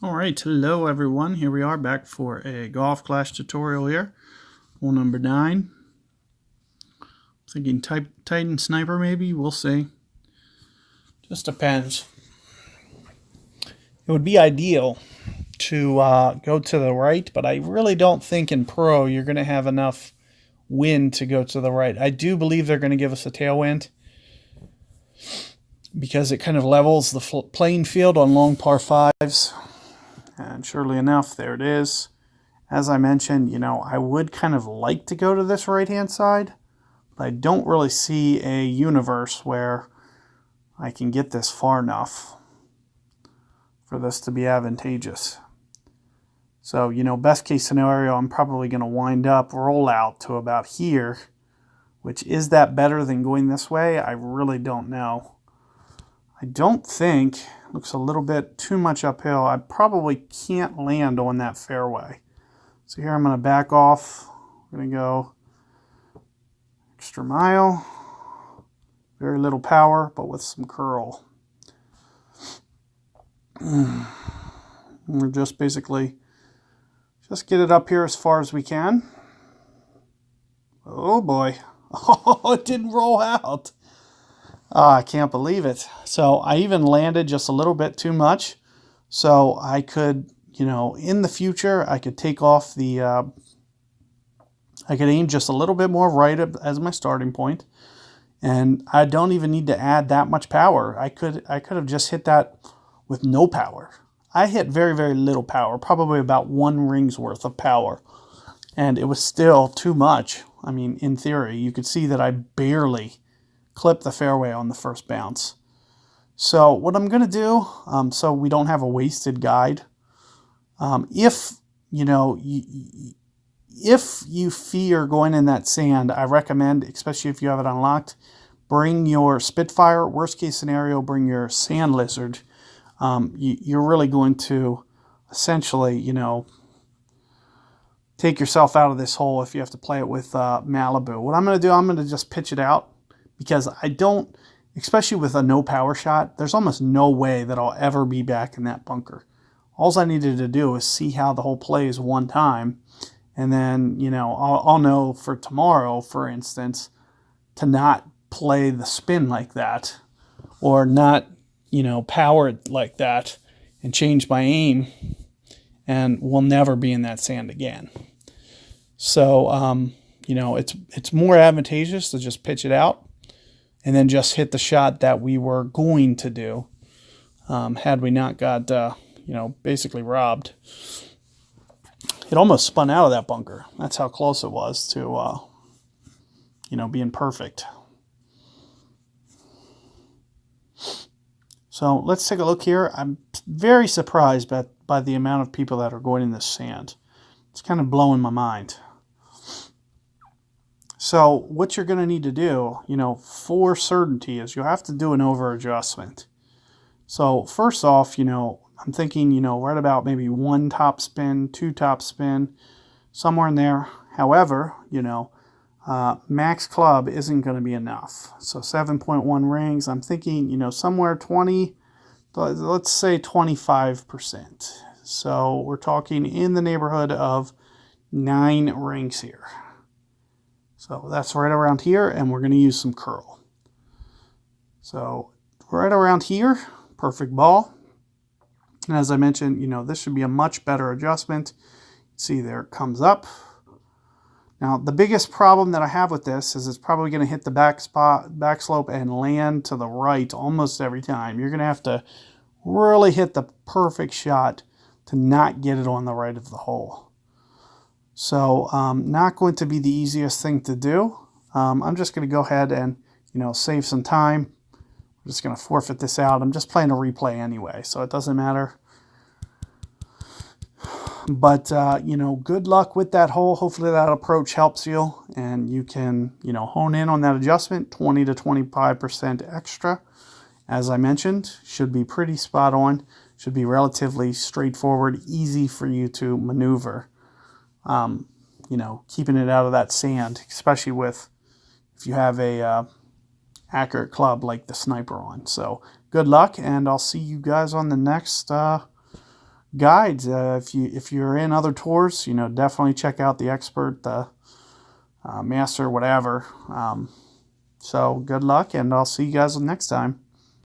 Alright, hello everyone. Here we are back for a Golf Clash tutorial here. Hole number 9. Thinking Titan Sniper maybe, we'll see. Just depends. It would be ideal to go to the right, but I really don't think in Pro you're going to have enough wind to go to the right. I do believe they're going to give us a tailwind because it kind of levels the playing field on long par 5s. And surely enough, there it is. As I mentioned, I would kind of like to go to this right-hand side, but I don't really see a universe where I can get this far enough for this to be advantageous. So, best case scenario, I'm probably going to wind up roll out to about here, which is that better than going this way? I really don't know. I don't think, looks a little bit too much uphill. I probably can't land on that fairway. So here I'm going to back off. I'm going to go extra mile. Very little power, but with some curl. We're just basically, just get it up here as far as we can. Oh boy. Oh, it didn't roll out. I can't believe it. So I even landed just a little bit too much. So I could, in the future, I could take off the, I could aim just a little bit more right as my starting point. And I don't even need to add that much power. I could have just hit that with no power. I hit very, very little power, probably about 1 ring's worth of power. And it was still too much. I mean, in theory, you could see that I barely clip the fairway on the first bounce. So what I'm going to do, so we don't have a wasted guide, if you fear going in that sand, I recommend, especially if you have it unlocked, bring your Spitfire. Worst case scenario, bring your Sand Lizard. You're really going to essentially, take yourself out of this hole if you have to play it with Malibu. What I'm going to do, I'm going to just pitch it out, because I don't, especially with a no power shot, there's almost no way that I'll ever be back in that bunker. All I needed to do is see how the hole plays one time, and then, I'll know for tomorrow, for instance, to not play the spin like that, or not, power it like that, and change my aim, and we'll never be in that sand again. So, it's more advantageous to just pitch it out and then just hit the shot that we were going to do, had we not got, basically robbed. It almost spun out of that bunker. That's how close it was to, being perfect. So let's take a look here. I'm very surprised by the amount of people that are going in this sand. It's kind of blowing my mind. So what you're going to need to do, for certainty, is you'll have to do an over adjustment. So first off, I'm thinking, right about maybe 1 top spin, 2 top spin, somewhere in there. However, max club isn't going to be enough. So 7.1 rings, I'm thinking, somewhere 20, let's say 25%. So we're talking in the neighborhood of 9 rings here. So that's right around here, and we're going to use some curl. So right around here, perfect ball. And as I mentioned, this should be a much better adjustment. See, there it comes up. Now, the biggest problem that I have with this is it's probably going to hit the back slope and land to the right almost every time. You're going to have to really hit the perfect shot to not get it on the right of the hole. So, not going to be the easiest thing to do. I'm just going to go ahead and, save some time. I'm just going to forfeit this out. I'm just playing a replay anyway, so it doesn't matter. But, good luck with that hole. Hopefully that approach helps you, and you can, hone in on that adjustment, 20 to 25% extra. As I mentioned, should be pretty spot on. Should be relatively straightforward, easy for you to maneuver. Keeping it out of that sand, especially if you have a accurate club like the Sniper on. So good luck, and I'll see you guys on the next guides. If you're in other tours, definitely check out the expert, the master, whatever. So good luck, and I'll see you guys next time.